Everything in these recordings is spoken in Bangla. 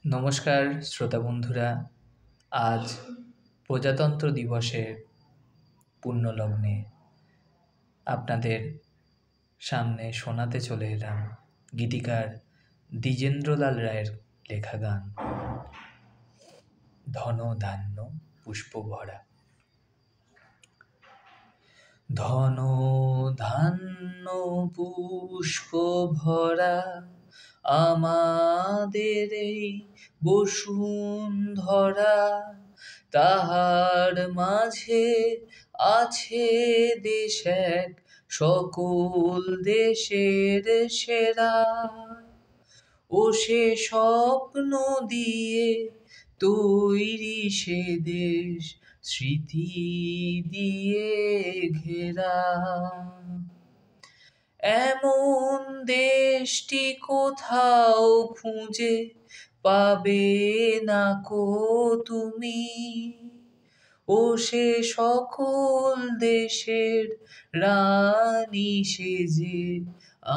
নমস্কার শ্রোতা বন্ধুরা। আজ প্রজাতন্ত্র দিবসের পুণ্যলগ্নে আপনাদের সামনে শোনাতে চলে এলাম গীতিকার দ্বিজেন্দ্রলাল রায়ের লেখা গান ধন ধান্য পুষ্প ভরা। ধন ধান্য পুষ্প ভরা আমাদের এই বসুন্ধরা, তাহার মাঝে আছে দেশ এক সকল দেশের সেরা। ও সে স্বপ্ন দিয়ে তৈরি সে দেশ, স্মৃতি দিয়ে ঘেরা। এমন দেশটি কোথাও খুঁজে পাবে না কো তুমি। ও সে সকল দেশের রানী সেজে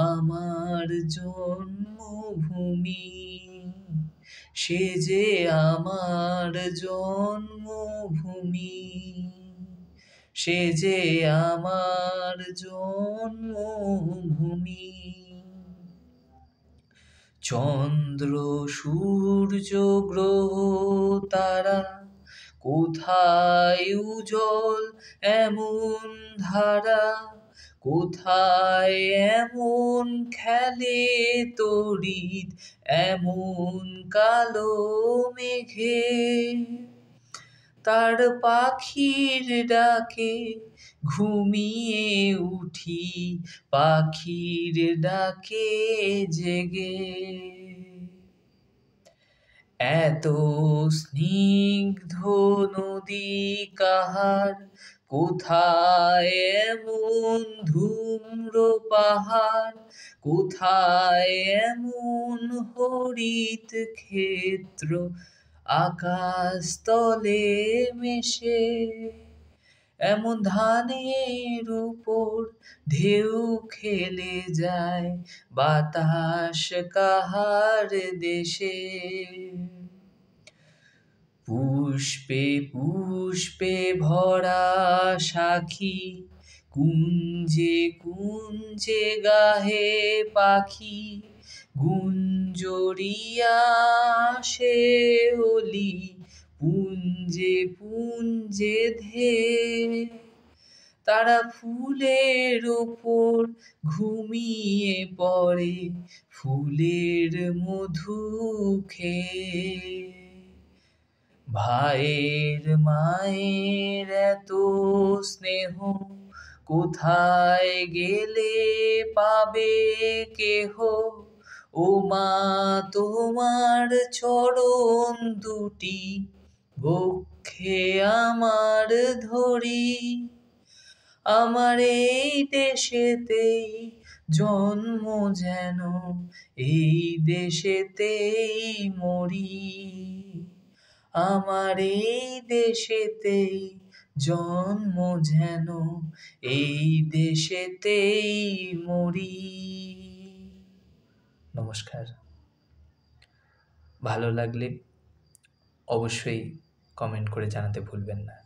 আমার জন্মভূমি, সে যে আমার জন্মভূমি, সে যে আমার জন্মভূমি। চন্দ্র সূর্য গ্রহ তারা কোথায় উজ্জ্বল এমন ধারা, কোথায় এমন খেলে তড়িৎ এমন কালো মেঘে। তার পাখির ডাকে ঘুমিয়ে উঠি, পাখির ডাকে জেগে। এত স্নিগ্ধ নদী কাহার, কোথায় এমন ধূম্র পাহাড়, কোথায় এমন হরিত ক্ষেত্র আকাশ তলে মেশে। এমন ধানের উপর ঢেউ খেলে যায় বাতাস কাহার দেশে। পুষ্পে পুষ্পে ভরা সাখী, কুঞ্জে কুঞ্জে গাহে পাখি, গুঞ্জরিয়া আসে ওলি পুঞ্জে পুঞ্জে ধেয়ে। তারা ফুলের ওপর ঘুমিয়ে পড়ে ফুলের মধু খেয়ে। ভাইয়ের মায়ের এত স্নেহ কোথায় গেলে পাবে কেহ। ও মা তোমার চরণ দুটি বক্ষে আমার ধরি, আমার এই দেশেতেই জন্ম যেন এই দেশেতেই মরি, আমার এই দেশেতেই জন্ম যেন এই দেশেতেই মরি। নমস্কার। ভালো লাগলে অবশ্যই কমেন্ট করে জানাতে ভুলবেন না।